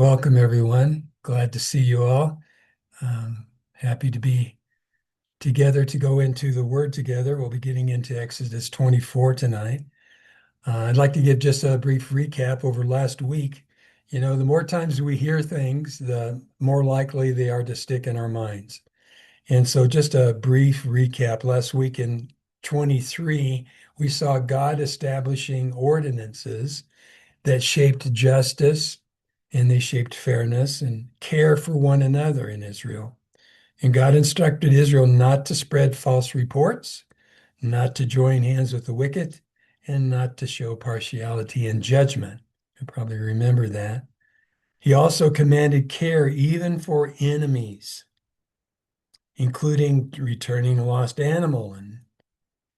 Welcome, everyone. Glad to see you all. Happy to be together to go into the Word together. We'll be getting into Exodus 24 tonight. I'd like to give just a brief recap over last week. The more times we hear things, the more likely they are to stick in our minds. And so, just a brief recap. Last week in 23, we saw God establishing ordinances that shaped justice and they shaped fairness and care for one another in Israel. And God instructed Israel not to spread false reports, not to join hands with the wicked, and not to show partiality in judgment. You probably remember that. He also commanded care even for enemies, including returning a lost animal and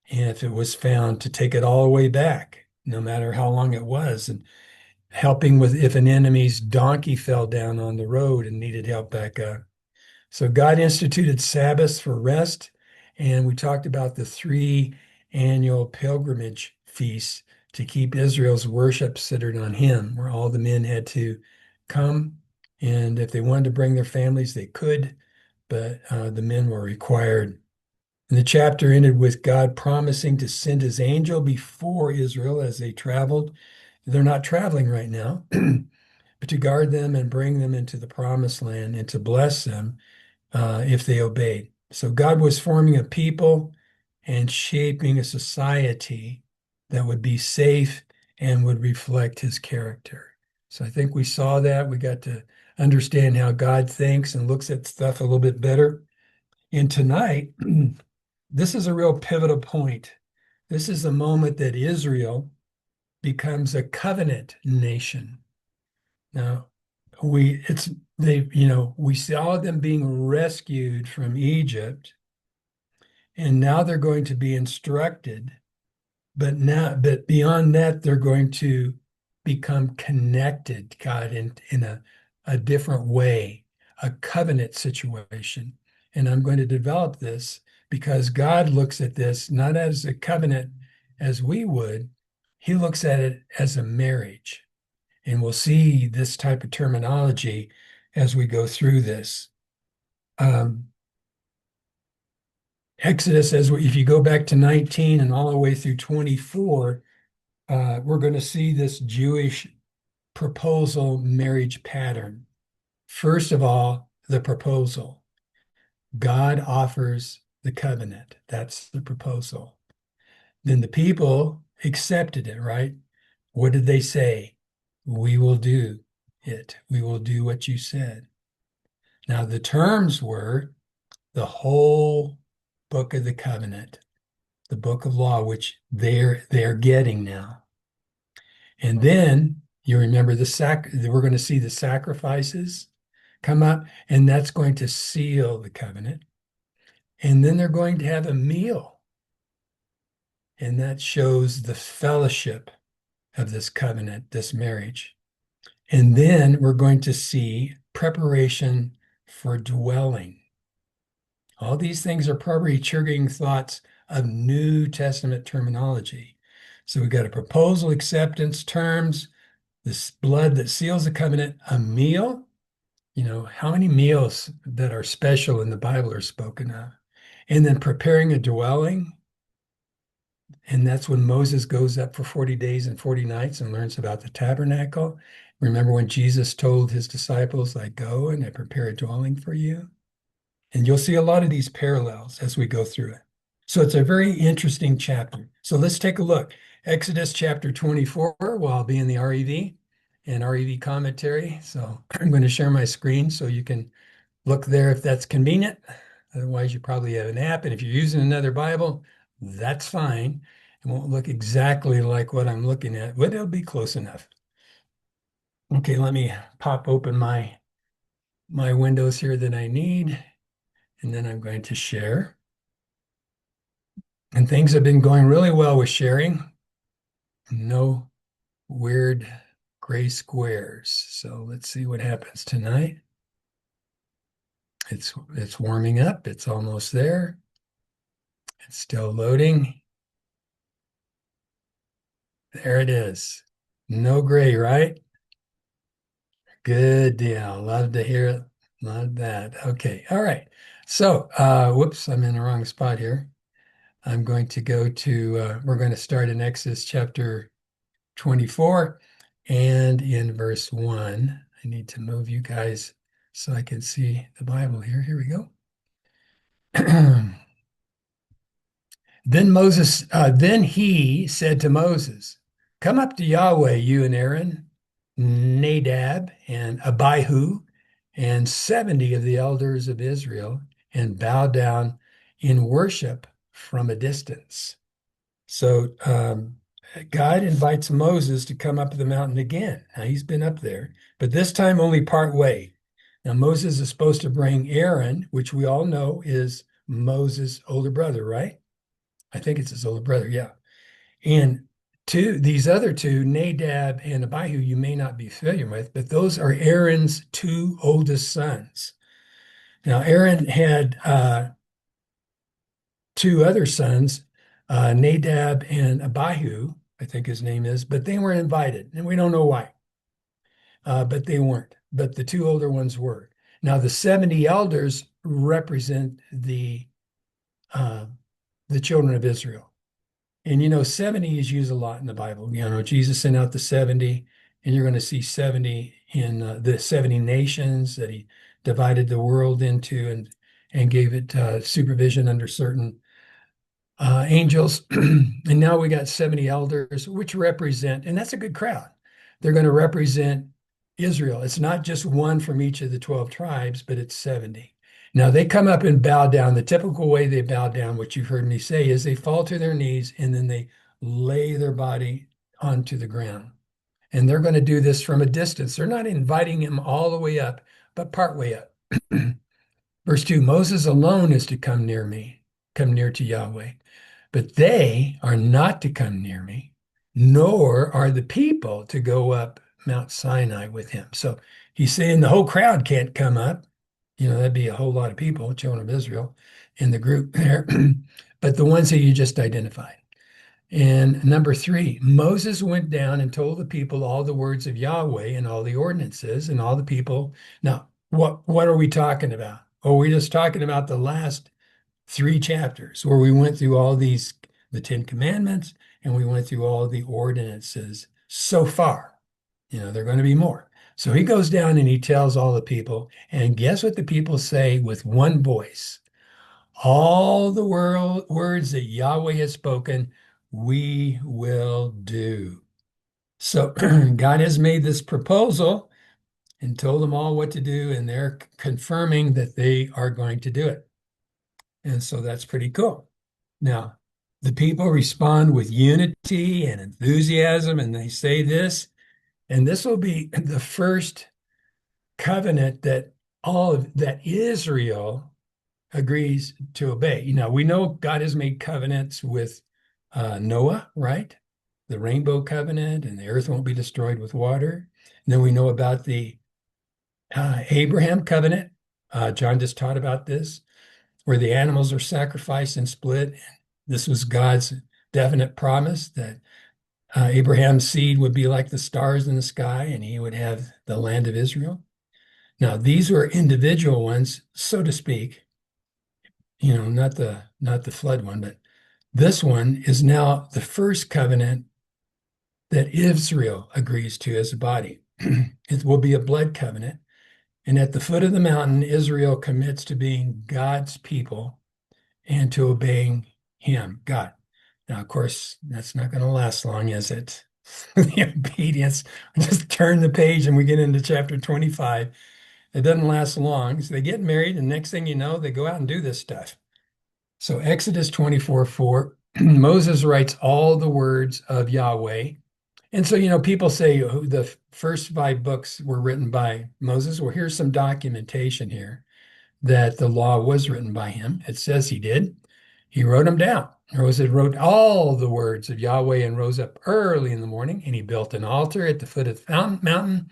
if it was found, to take it all the way back, no matter how long it was. And helping with if an enemy's donkey fell down on the road and needed help back up. So God instituted Sabbaths for rest, and we talked about the three annual pilgrimage feasts to keep Israel's worship centered on Him, where all the men had to come, and if they wanted to bring their families, they could, but the men were required. And the chapter ended with God promising to send His angel before Israel as they traveled. They're not traveling right now, but to guard them and bring them into the promised land and to bless them if they obeyed. So God was forming a people and shaping a society that would be safe and would reflect His character. So I think we saw that. We got to understand how God thinks and looks at stuff a little bit better. And tonight, this is a real pivotal point. This is the moment that Israel becomes a covenant nation. Now, we saw them being rescued from Egypt, and now they're going to be instructed, but beyond that, they're going to become connected, God, in a different way, a covenant situation. And I'm going to develop this because God looks at this not as a covenant as we would, He looks at it as a marriage. And we'll see this type of terminology as we go through this. Exodus says, if you go back to 19 and all the way through 24, we're going to see this Jewish proposal marriage pattern. First of all, the proposal. God offers the covenant. That's the proposal. Then the people accepted it, right? What did they say? We will do it. We will do what you said. Now, the terms were the whole book of the covenant, the book of law, which they're getting now. And then you remember we're going to see the sacrifices come up, and that's going to seal the covenant. And then they're going to have a meal, and that shows the fellowship of this covenant, this marriage. And then we're going to see preparation for dwelling. All these things are probably triggering thoughts of New Testament terminology. So we've got a proposal, acceptance, terms, this blood that seals the covenant, a meal. How many meals that are special in the Bible are spoken of? And then preparing a dwelling. And that's when Moses goes up for 40 days and 40 nights and learns about the tabernacle. Remember when Jesus told his disciples, I go and I prepare a dwelling for you? And you'll see a lot of these parallels as we go through it. So it's a very interesting chapter. So let's take a look. Exodus chapter 24, well, I'll be in the REV and REV commentary. So I'm going to share my screen so you can look there if that's convenient. Otherwise, you probably have an app. And if you're using another Bible, that's fine. It won't look exactly like what I'm looking at, but it'll be close enough. Okay, let me pop open my windows here that I need, and then I'm going to share. And things have been going really well with sharing. No weird gray squares. So let's see what happens tonight. It's warming up. It's almost there. It's still loading. There it is. No gray, right? Good deal. Love to hear it. Love that. Okay. All right. So, whoops, I'm in the wrong spot here. I'm going to go to, we're going to start in Exodus chapter 24 and in verse 1. I need to move you guys so I can see the Bible here. Here we go. Then he said to Moses, "Come up to Yahweh, you and Aaron, Nadab and Abihu, and 70 of the elders of Israel, and bow down in worship from a distance." So God invites Moses to come up the mountain again. Now he's been up there, but this time only part way. Now Moses is supposed to bring Aaron, which we all know is Moses' older brother, right? I think it's his older brother, yeah. And these other two, Nadab and Abihu, you may not be familiar with, but those are Aaron's two oldest sons. Now, Aaron had two other sons, Nadab and Abihu, I think his name is, but they weren't invited, and we don't know why. But they weren't. But the two older ones were. Now, the 70 elders represent uh, the children of Israel. And 70 is used a lot in the Bible. Jesus sent out the 70, and you're going to see 70 in the 70 nations that he divided the world into and gave it supervision under certain angels. And now we got 70 elders, which represent, and that's a good crowd. They're going to represent Israel. It's not just one from each of the 12 tribes, but it's 70. Now they come up and bow down. The typical way they bow down, what you've heard me say, is they fall to their knees and then they lay their body onto the ground. And they're going to do this from a distance. They're not inviting him all the way up, but part way up. Verse 2, Moses alone is to come near me, come near to Yahweh. But they are not to come near me, nor are the people to go up Mount Sinai with him. So he's saying the whole crowd can't come up. That'd be a whole lot of people, children of Israel, in the group there, but the ones that you just identified. And number 3, Moses went down and told the people all the words of Yahweh and all the ordinances and all the people. Now, what are we talking about? Oh, we're just talking about the last 3 chapters where we went through all the 10 commandments and we went through all the ordinances so far. There are going to be more. So he goes down and he tells all the people, and guess what the people say with one voice? All the words that Yahweh has spoken, we will do. So God has made this proposal and told them all what to do, and they're confirming that they are going to do it. And so that's pretty cool. Now, the people respond with unity and enthusiasm, and they say this, and this will be the first covenant that Israel agrees to obey. We know God has made covenants with Noah, right? The rainbow covenant, and the earth won't be destroyed with water. And then we know about the Abraham covenant. John just taught about this, where the animals are sacrificed and split. This was God's definite promise that Abraham's seed would be like the stars in the sky and he would have the land of Israel. Now, these were individual ones, so to speak, not the flood one, but this one is now the first covenant that Israel agrees to as a body. It will be a blood covenant. And at the foot of the mountain, Israel commits to being God's people and to obeying him, God. Now, of course, that's not going to last long, is it? The obedience. Just turn the page and we get into chapter 25. It doesn't last long. So they get married, and next thing you know, they go out and do this stuff. So Exodus 24:4, Moses writes all the words of Yahweh. And so, people say the first 5 books were written by Moses. Well, here's some documentation here that the law was written by him. It says he did. He wrote them down. Moses wrote all the words of Yahweh and rose up early in the morning, and he built an altar at the foot of the mountain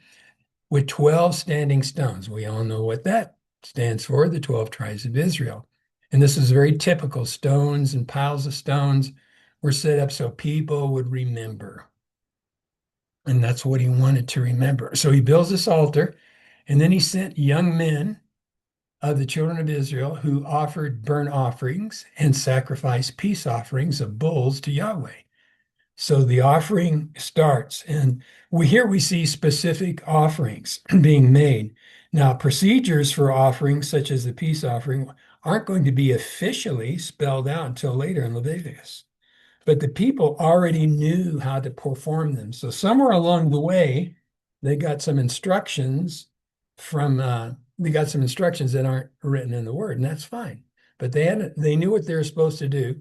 with 12 standing stones. We all know what that stands for, the 12 tribes of Israel. And this is very typical. Stones and piles of stones were set up so people would remember. And that's what he wanted to remember. So he builds this altar, and then he sent young men of the children of Israel who offered burnt offerings and sacrificed peace offerings of bulls to Yahweh. So the offering starts, and we see specific offerings being made. Now, procedures for offerings, such as the peace offering, aren't going to be officially spelled out until later in Leviticus. But the people already knew how to perform them. So somewhere along the way, they got some instructions from they got some instructions that aren't written in the word, and that's fine. But they knew what they were supposed to do.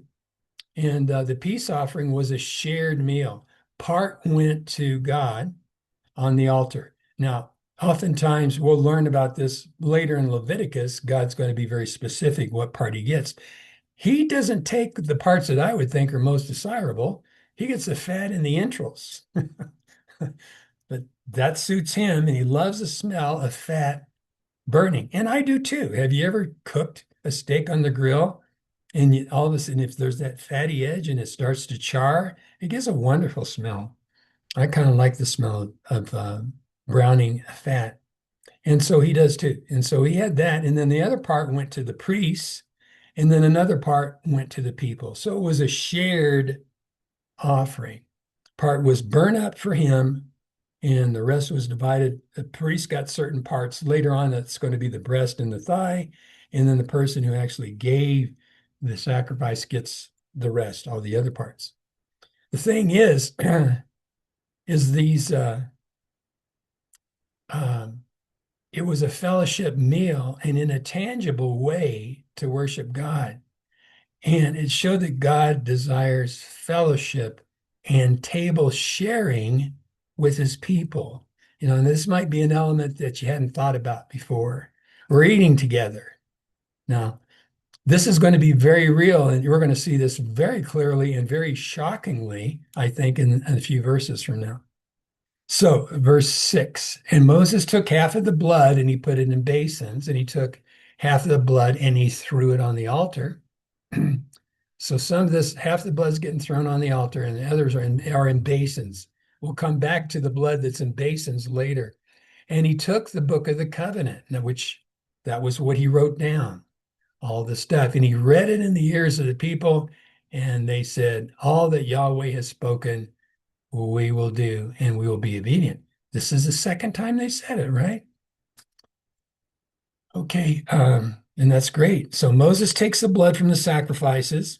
And the peace offering was a shared meal. Part went to God on the altar. Now, oftentimes we'll learn about this later in Leviticus. God's going to be very specific what part he gets. He doesn't take the parts that I would think are most desirable. He gets the fat and the entrails. But that suits him, and he loves the smell of fat burning. And I do too. Have you ever cooked a steak on the grill and all of a sudden, if there's that fatty edge and it starts to char, it gives a wonderful smell. I kind of like the smell of browning fat. And so he does too. And so he had that. And then the other part went to the priests, and then another part went to the people. So it was a shared offering. Part was burnt up for him, and the rest was divided. The priest got certain parts. Later on, that's going to be the breast and the thigh. And then the person who actually gave the sacrifice gets the rest, all the other parts. The thing is, is these um, it was a fellowship meal and in a tangible way to worship God. And it showed that God desires fellowship and table sharing with his people. And this might be an element that you hadn't thought about before. We're eating together. Now, this is going to be very real, and you're going to see this very clearly and very shockingly, I think, in a few verses from now. So, verse 6, and Moses took half of the blood and he put it in basins, and he took half of the blood and he threw it on the altar. So some of this, half the blood's getting thrown on the altar, and the others are in basins. We'll come back to the blood that's in basins later. And he took the book of the covenant, which that was what he wrote down, all the stuff. And he read it in the ears of the people, and they said, all that Yahweh has spoken, we will do, and we will be obedient. This is the second time they said it, right? Okay, and that's great. So Moses takes the blood from the sacrifices,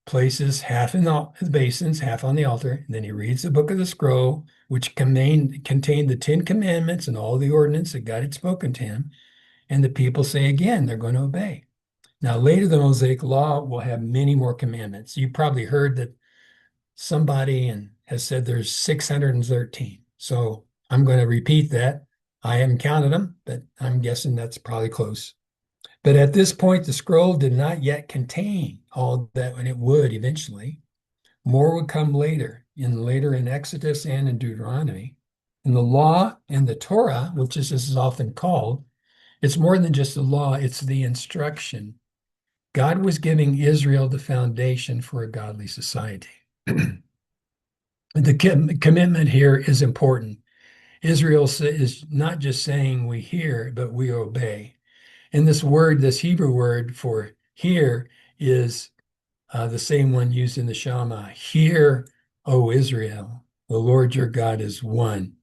places half in the basins, half on the altar. And then he reads the book of the scroll, which contained the 10 Commandments and all the ordinance that God had spoken to him. And the people say again, they're going to obey. Now, later, the Mosaic Law will have many more commandments. You probably heard that somebody has said there's 613. So I'm going to repeat that. I haven't counted them, but I'm guessing that's probably close. But at this point, the scroll did not yet contain all that, and it would eventually. More would come later in Exodus and in Deuteronomy. In the law and the Torah, which this is often called, it's more than just the law, it's the instruction. God was giving Israel the foundation for a godly society. The commitment here is important. Israel is not just saying we hear, but we obey. And this word, this Hebrew word for hear, is the same one used in the Shema. Hear, O Israel, the Lord your God is one.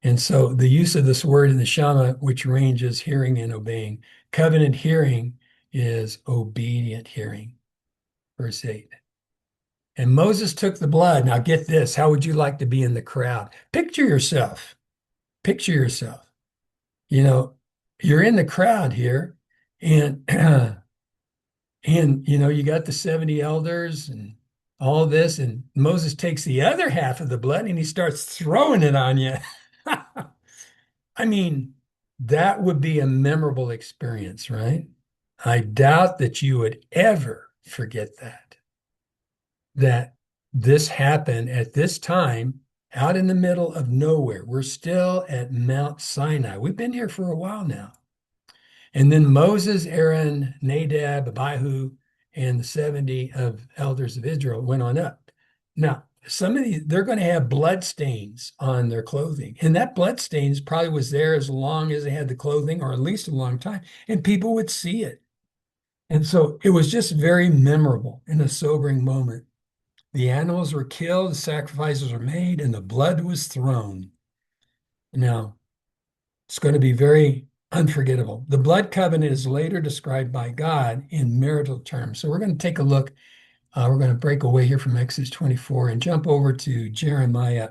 And so the use of this word in the Shema, which ranges hearing and obeying, covenant hearing is obedient hearing. Verse 8. And Moses took the blood. Now get this. How would you like to be in the crowd? Picture yourself. Picture yourself. You're in the crowd here, and and you got the 70 elders and all this, and Moses takes the other half of the blood and he starts throwing it on you. I mean, that would be a memorable experience, right? I doubt that you would ever forget that this happened at this time out in the middle of nowhere. We're still at Mount Sinai. We've been here for a while now. And then Moses, Aaron, Nadab, Abihu, and the 70 of elders of Israel went on up. Now, some of these, they're going to have blood stains on their clothing. And that blood stains probably was there as long as they had the clothing, or at least a long time, and people would see it. And so it was just very memorable and a sobering moment. The animals were killed, the sacrifices were made, and the blood was thrown. Now, it's going to be very unforgettable. The blood covenant is later described by God in marital terms. So we're going to take a look. We're going to break away here from Exodus 24 and jump over to Jeremiah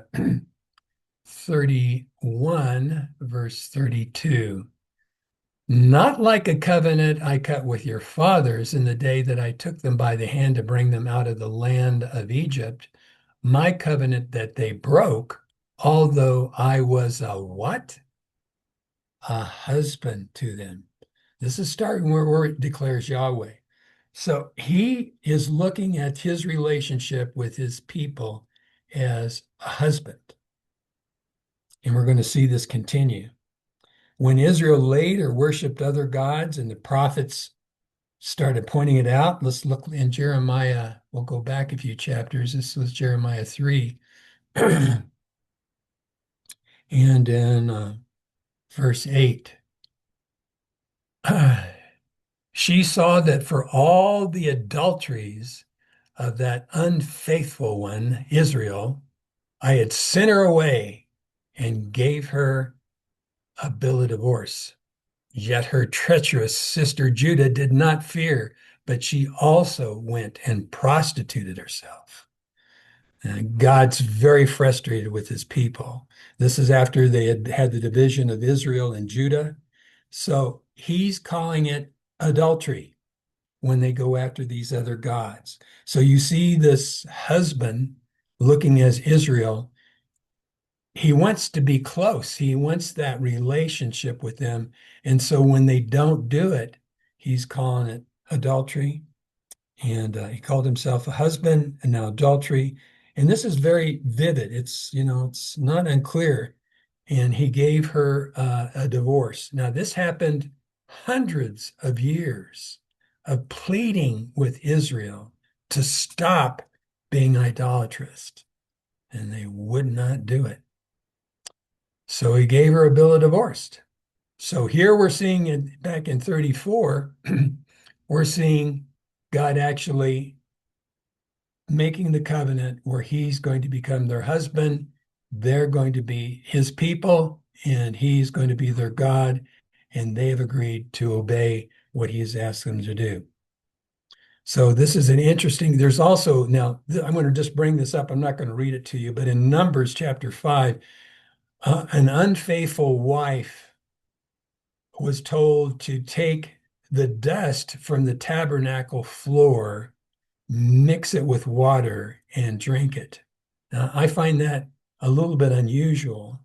31, verse 32. Not like a covenant I cut with your fathers in the day that I took them by the hand to bring them out of the land of Egypt, my covenant that they broke, although I was a what? A husband to them. This is starting where it declares Yahweh. So he is looking at his relationship with his people as a husband. And we're going to see this continue. When Israel later worshiped other gods and the prophets started pointing it out, let's look in Jeremiah. We'll go back a few chapters. This was Jeremiah 3. And in verse 8, she saw that for all the adulteries of that unfaithful one, Israel, I had sent her away and gave her a bill of divorce. Yet her treacherous sister Judah did not fear, but she also went and prostituted herself. And God's very frustrated with his people. This is after they had had the division of Israel and Judah. So he's calling it adultery when they go after these other gods. So you see this husband looking as Israel. He wants to be close. He wants that relationship with them. And so when they don't do it, he's calling it adultery. And he called himself a husband and now adultery. And this is very vivid. It's not unclear. And he gave her a divorce. Now, this happened hundreds of years of pleading with Israel to stop being idolatrous. And they would not do it. So he gave her a bill of divorce. So here we're seeing it back in 34, we're seeing God actually making the covenant where he's going to become their husband, they're going to be his people, and he's going to be their God, and they have agreed to obey what he has asked them to do. So this is an interesting, there's also, now I'm going to just bring this up, I'm not going to read it to you, but in Numbers chapter 5, an unfaithful wife was told to take the dust from the tabernacle floor, mix it with water, and drink it. Now, I find that a little bit unusual,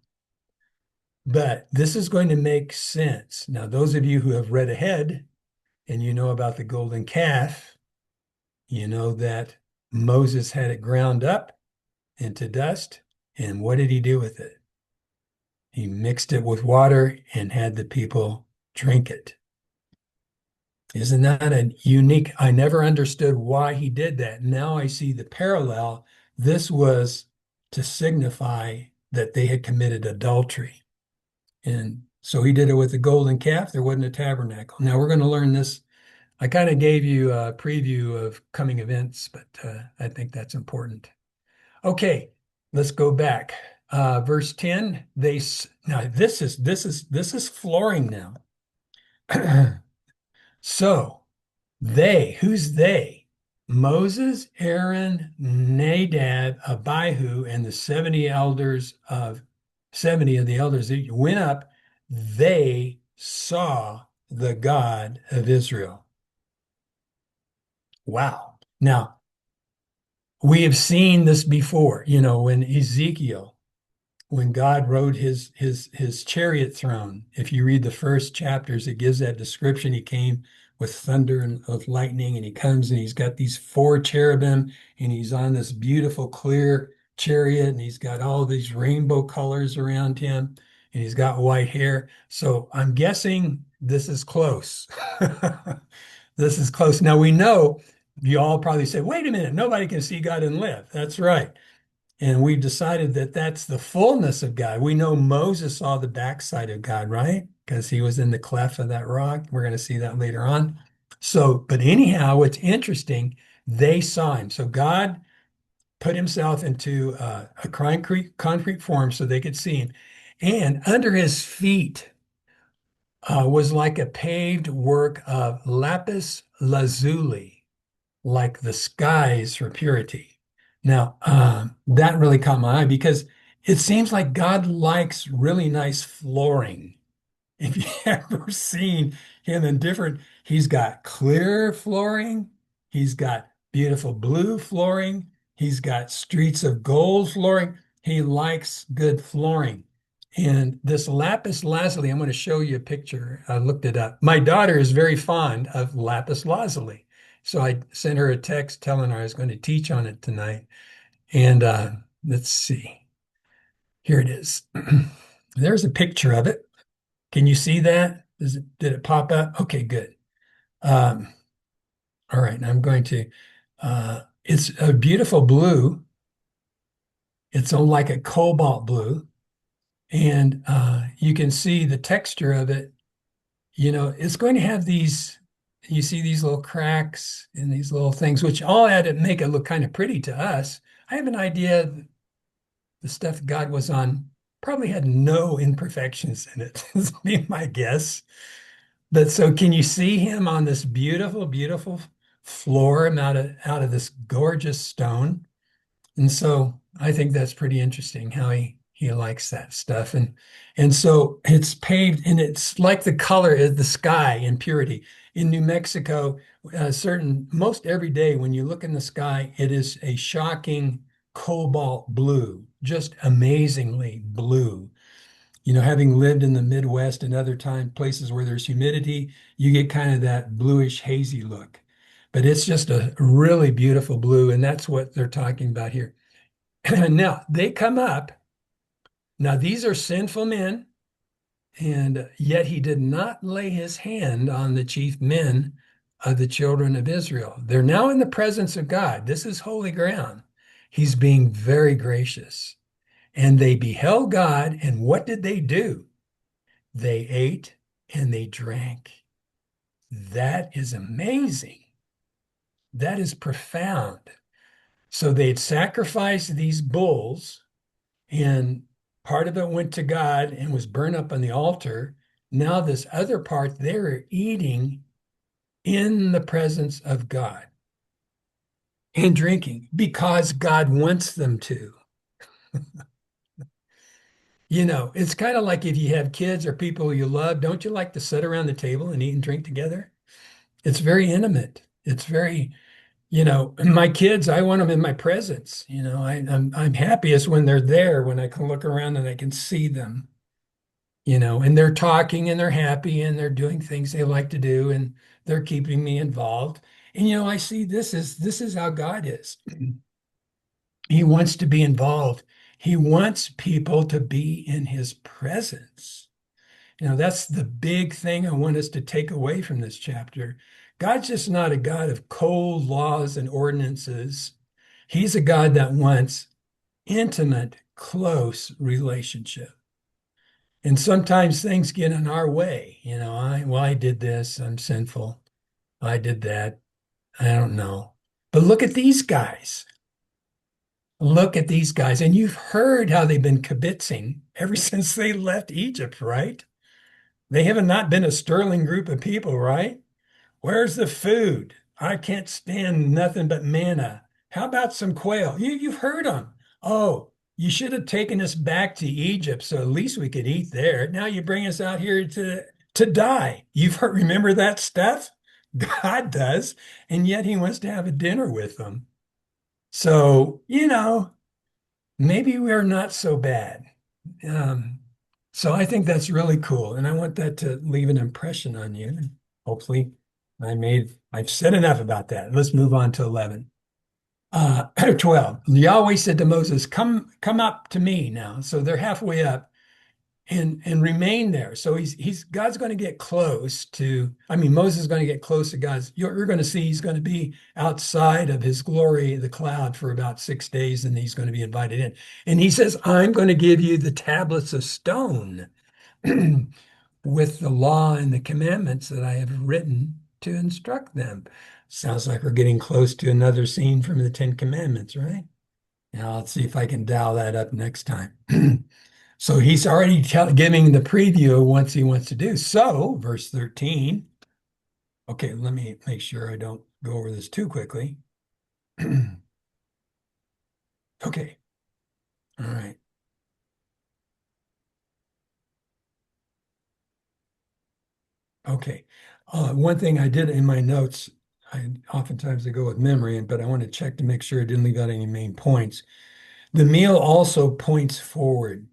but this is going to make sense. Now, those of you who have read ahead and you know about the golden calf, you know that Moses had it ground up into dust, and what did he do with it? He mixed it with water and had the people drink it. Isn't that a unique? I never understood why he did that. Now I see the parallel. This was to signify that they had committed adultery. And so he did it with the golden calf. There wasn't a tabernacle. Now we're going to learn this. I kind of gave you a preview of coming events, but I think that's important. Okay, let's go back. Verse 10, now this is flooring now. So who's they? Moses, Aaron, Nadab, Abihu, and the 70 of the elders that went up, they saw the God of Israel. Wow. Now, we have seen this before, when Ezekiel, when God rode his chariot throne. If you read the first chapters, it gives that description. He came with thunder and of lightning, and he comes and he's got these 4 cherubim, and he's on this beautiful clear chariot, and he's got all these rainbow colors around him, and he's got white hair. So I'm guessing this is close. This is close. Now we know you all probably say, wait a minute, nobody can see God and live. That's right. And we've decided that that's the fullness of God. We know Moses saw the backside of God, right? Because he was in the cleft of that rock. We're going to see that later on. So, but anyhow, what's interesting, they saw him. So God put himself into a concrete form so they could see him. And under his feet was like a paved work of lapis lazuli, like the skies for purity. Now, that really caught my eye because it seems like God likes really nice flooring. If you ever seen him in different, he's got clear flooring, he's got beautiful blue flooring, he's got streets of gold flooring. He likes good flooring. And this lapis lazuli, I'm going to show you a picture. I looked it up. My daughter is very fond of lapis lazuli. So I sent her a text telling her I was going to teach on it tonight. And let's see. Here it is. There's a picture of it. Can you see that? Did it pop up? Okay, good. Um, all right, I'm going to, it's a beautiful blue. It's on like a cobalt blue. And you can see the texture of it. You know, it's going to have these, you see these little cracks and these little things, which all add to make it look kind of pretty to us. I have an idea the stuff God was on probably had no imperfections in it, is be my guess. But so can you see him on this beautiful, beautiful floor out of this gorgeous stone? And so I think that's pretty interesting how he likes that stuff. And so it's paved and it's like the color of the sky in purity. In New Mexico, most every day when you look in the sky, it is a shocking cobalt blue, just amazingly blue. You know, having lived in the Midwest and other places where there's humidity, you get kind of that bluish hazy look. But it's just a really beautiful blue, and that's what they're talking about here. Now they come up. Now these are sinful men, and yet he did not lay his hand on the chief men of the children of Israel. They're now in the presence of God. This is holy ground. He's being very gracious. And they beheld God, and what did they do? They ate and they drank. That is amazing. That is profound. So they'd sacrificed these bulls, and part of it went to God and was burned up on the altar. Now, this other part, they're eating in the presence of God and drinking because God wants them to. You know, it's kind of like if you have kids or people you love, don't you like to sit around the table and eat and drink together? It's very intimate. It's very, you know, my kids, I want them in my presence. You know, I'm happiest when they're there, when I can look around and I can see them, you know, and they're talking and they're happy and they're doing things they like to do and they're keeping me involved. And you know, I see this is how God is. He wants to be involved. He wants people to be in his presence. You know, that's the big thing I want us to take away from this chapter. God's just not a God of cold laws and ordinances. He's a God that wants intimate, close relationship. And sometimes things get in our way. You know, I did this, I'm sinful. I did that. I don't know. But look at these guys. Look at these guys. And you've heard how they've been kibitzing ever since they left Egypt, right? They have not been a sterling group of people, right? Where's the food? I can't stand nothing but manna. How about some quail? You've heard them. Oh, you should have taken us back to Egypt so at least we could eat there. Now you bring us out here to die. Remember that stuff? God does, and yet he wants to have a dinner with them. So, you know, maybe we're not so bad. Um, so I think that's really cool, and I want that to leave an impression on you. Hopefully, I've said enough about that. Let's move on to 11. 12. Yahweh said to Moses, come up to me now. So they're halfway up. and remain there. So he's God's going to get close to, I mean, Moses is going to get close to God's. You're going to see he's going to be outside of his glory, the cloud, for about 6 days, and he's going to be invited in. And he says, I'm going to give you the tablets of stone with the law and the commandments that I have written to instruct them. Sounds like we're getting close to another scene from the Ten Commandments, right? Now let's see if I can dial that up next time. So he's already giving the preview of what he wants to do. So, verse 13. Okay, let me make sure I don't go over this too quickly. Okay, all right. Okay. One thing I did in my notes, I go with memory, but I want to check to make sure I didn't leave out any main points. The meal also points forward.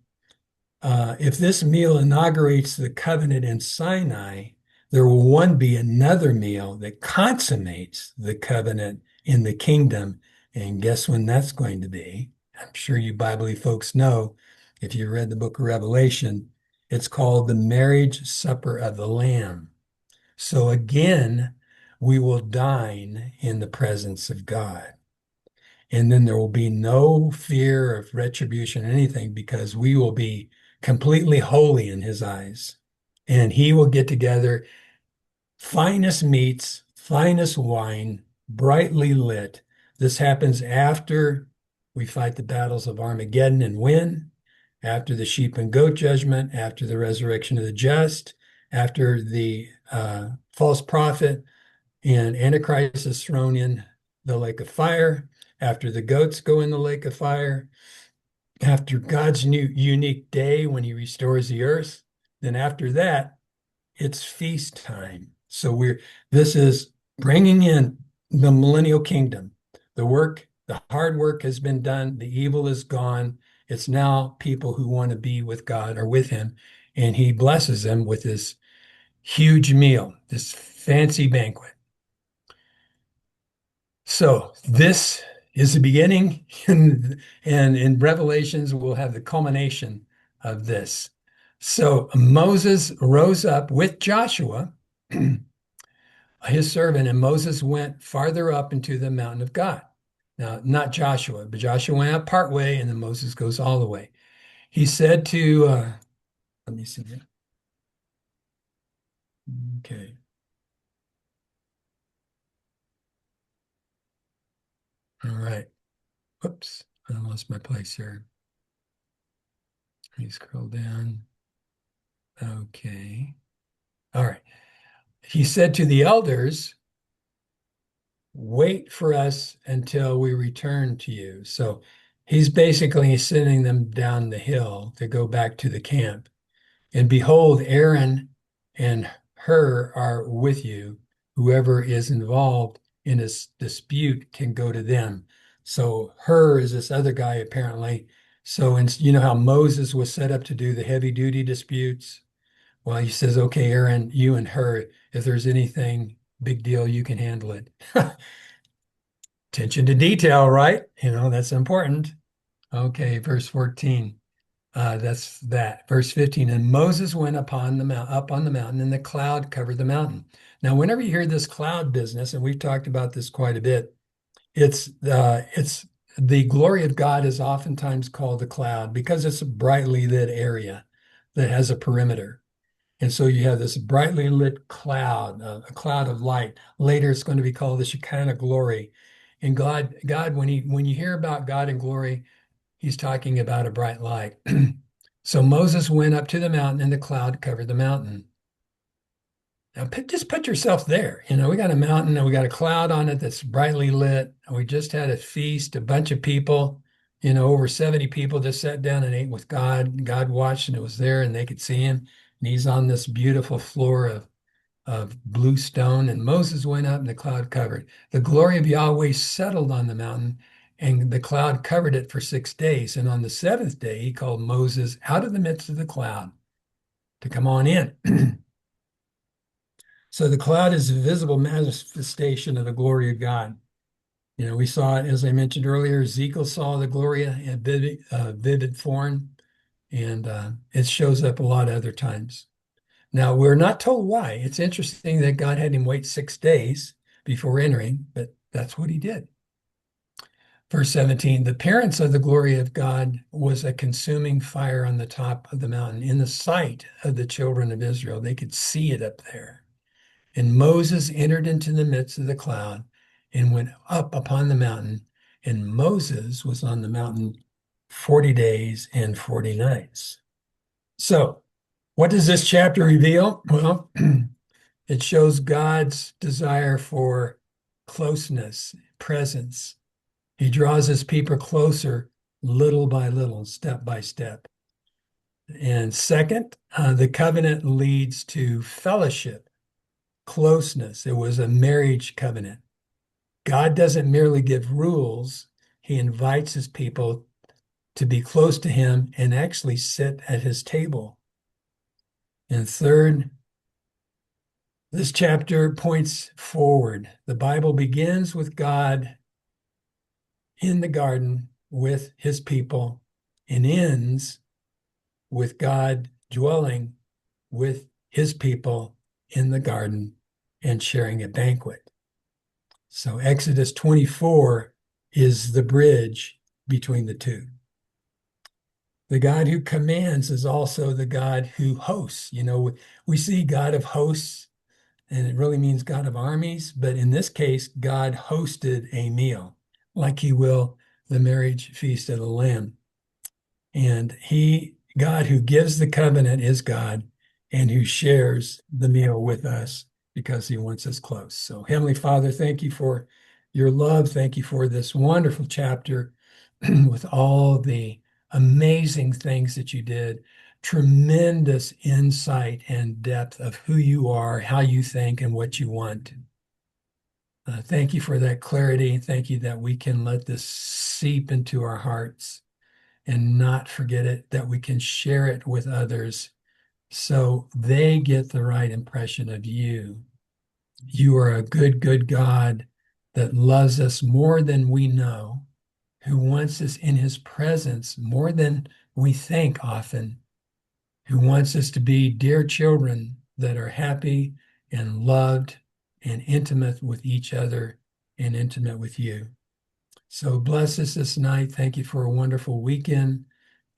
If this meal inaugurates the covenant in Sinai, there will one be another meal that consummates the covenant in the kingdom. And guess when that's going to be? I'm sure you Bible folks know, if you read the book of Revelation, it's called the marriage supper of the Lamb. So again, we will dine in the presence of God. And then there will be no fear of retribution or anything because we will be completely holy in his eyes. And he will get together finest meats, finest wine, brightly lit. This happens after we fight the battles of Armageddon and win, after the sheep and goat judgment, after the resurrection of the just, after the false prophet and Antichrist is thrown in the lake of fire, after the goats go in the lake of fire, after God's new unique day when he restores the earth, then after that, it's feast time. So this is bringing in the millennial kingdom. The hard work has been done. The evil is gone. It's now people who want to be with God or with him, and he blesses them with this huge meal, this fancy banquet. So this is the beginning, and in Revelations, we'll have the culmination of this. So Moses rose up with Joshua, his servant, and Moses went farther up into the mountain of God. Now, not Joshua, but Joshua went out part way, and then Moses goes all the way. He said to, let me see here. Okay. All right. Whoops. I lost my place here. Let me scroll down. Okay. All right. He said to the elders, wait for us until we return to you. So he's basically sending them down the hill to go back to the camp. And behold, Aaron and Hur are with you. Whoever is involved in this dispute can go to them. So Hur is this other guy, apparently. So, you know how Moses was set up to do the heavy duty disputes? Well, he says, okay, Aaron, you and Hur, if there's anything big deal, you can handle it. Attention to detail, right? That's important. Okay, verse 14. That's that. Verse 15. And Moses went up on the mountain, and the cloud covered the mountain. Now, whenever you hear this cloud business, and we've talked about this quite a bit, it's the glory of God is oftentimes called the cloud because it's a brightly lit area that has a perimeter. And so you have this brightly lit cloud, a cloud of light. Later, it's going to be called the Shekinah glory. And God, when you hear about God in glory, he's talking about a bright light. So Moses went up to the mountain, and the cloud covered the mountain. Now, just put yourself there. We got a mountain, and we got a cloud on it that's brightly lit. And we just had a feast, a bunch of people, over 70 people just sat down and ate with God. God watched, and it was there, and they could see him. And he's on this beautiful floor of blue stone. And Moses went up, and the cloud covered. The glory of Yahweh settled on the mountain, and the cloud covered it for 6 days. And on the seventh day, he called Moses out of the midst of the cloud to come on in. So the cloud is a visible manifestation of the glory of God. We saw it, as I mentioned earlier, Ezekiel saw the glory in vivid form. And it shows up a lot of other times. Now, we're not told why. It's interesting that God had him wait 6 days before entering, but that's what he did. Verse 17, the appearance of the glory of God was a consuming fire on the top of the mountain in the sight of the children of Israel. They could see it up there. And Moses entered into the midst of the cloud and went up upon the mountain. And Moses was on the mountain 40 days and 40 nights. So, what does this chapter reveal? Well, it shows God's desire for closeness, presence. He draws his people closer little by little, step by step. And second, the covenant leads to fellowship, closeness. It was a marriage covenant. God doesn't merely give rules, he invites his people to be close to him and actually sit at his table. And third, this chapter points forward. The Bible begins with God in the garden with his people and ends with God dwelling with his people in the garden and sharing a banquet. So Exodus 24 is the bridge between the two. The God who commands is also the God who hosts. You know, we see God of hosts, and it really means God of armies, but in this case, God hosted a meal, like he will the marriage feast of the Lamb. And God who gives the covenant is God, and who shares the meal with us because he wants us close. So, Heavenly Father, thank you for your love. Thank you for this wonderful chapter with all the amazing things that you did, tremendous insight and depth of who you are, how you think, and what you want. Thank you for that clarity. Thank you that we can let this seep into our hearts and not forget it, that we can share it with others so they get the right impression of you. You are a good, good God that loves us more than we know, who wants us in his presence more than we think often, who wants us to be dear children that are happy and loved and intimate with each other and intimate with you. So bless us this night. Thank you for a wonderful weekend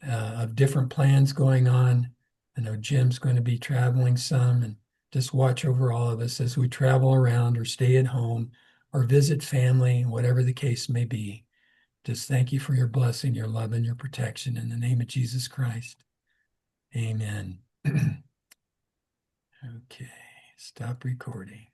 of different plans going on. I know Jim's going to be traveling some, and just watch over all of us as we travel around or stay at home or visit family, whatever the case may be. Just thank you for your blessing, your love, and your protection in the name of Jesus Christ. Amen. Okay, stop recording.